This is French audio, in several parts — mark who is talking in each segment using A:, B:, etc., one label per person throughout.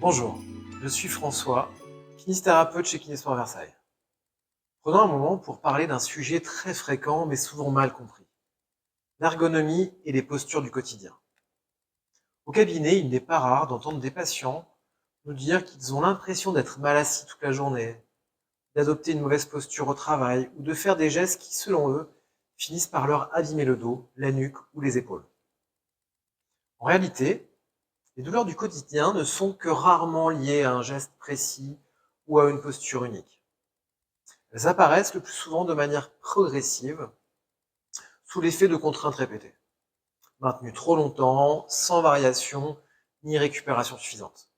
A: Bonjour, je suis François, kinésithérapeute chez Kinésport Versailles. Prenons un moment pour parler d'un sujet très fréquent mais souvent mal compris, l'ergonomie et les postures du quotidien. Au cabinet, il n'est pas rare d'entendre des patients nous dire qu'ils ont l'impression d'être mal assis toute la journée, d'adopter une mauvaise posture au travail ou de faire des gestes qui, selon eux, finissent par leur abîmer le dos, la nuque ou les épaules. En réalité, les douleurs du quotidien ne sont que rarement liées à un geste précis ou à une posture unique. Elles apparaissent le plus souvent de manière progressive, sous l'effet de contraintes répétées, maintenues trop longtemps, sans variation ni récupération suffisante.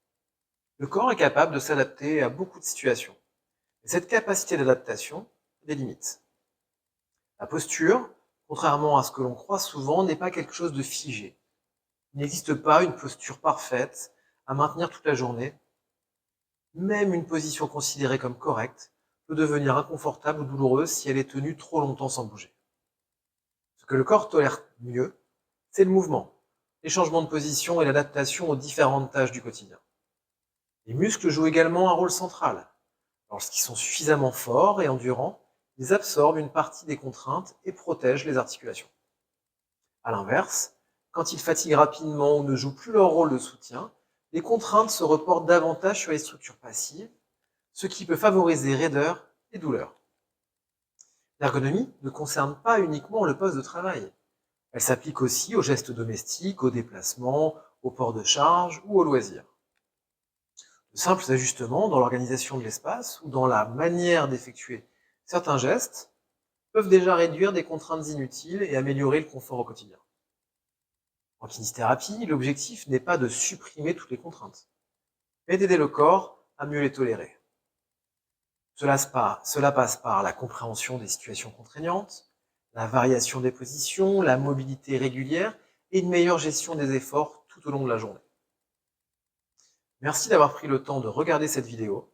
A: Le corps est capable de s'adapter à beaucoup de situations. Et cette capacité d'adaptation a des limites. La posture, contrairement à ce que l'on croit souvent, n'est pas quelque chose de figé. Il n'existe pas une posture parfaite à maintenir toute la journée. Même une position considérée comme correcte peut devenir inconfortable ou douloureuse si elle est tenue trop longtemps sans bouger. Ce que le corps tolère mieux, c'est le mouvement, les changements de position et l'adaptation aux différentes tâches du quotidien. Les muscles jouent également un rôle central. Lorsqu'ils sont suffisamment forts et endurants, ils absorbent une partie des contraintes et protègent les articulations. A l'inverse, quand ils fatiguent rapidement ou ne jouent plus leur rôle de soutien, les contraintes se reportent davantage sur les structures passives, ce qui peut favoriser raideur et douleur. L'ergonomie ne concerne pas uniquement le poste de travail. Elle s'applique aussi aux gestes domestiques, aux déplacements, au port de charge ou aux loisirs. De simples ajustements dans l'organisation de l'espace ou dans la manière d'effectuer certains gestes peuvent déjà réduire des contraintes inutiles et améliorer le confort au quotidien. En kinésithérapie, l'objectif n'est pas de supprimer toutes les contraintes, mais d'aider le corps à mieux les tolérer. Cela passe par la compréhension des situations contraignantes, la variation des positions, la mobilité régulière et une meilleure gestion des efforts tout au long de la journée. Merci d'avoir pris le temps de regarder cette vidéo.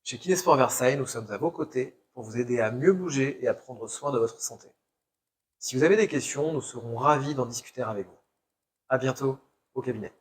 A: Chez Kinésport Versailles, nous sommes à vos côtés pour vous aider à mieux bouger et à prendre soin de votre santé. Si vous avez des questions, nous serons ravis d'en discuter avec vous. À bientôt au cabinet.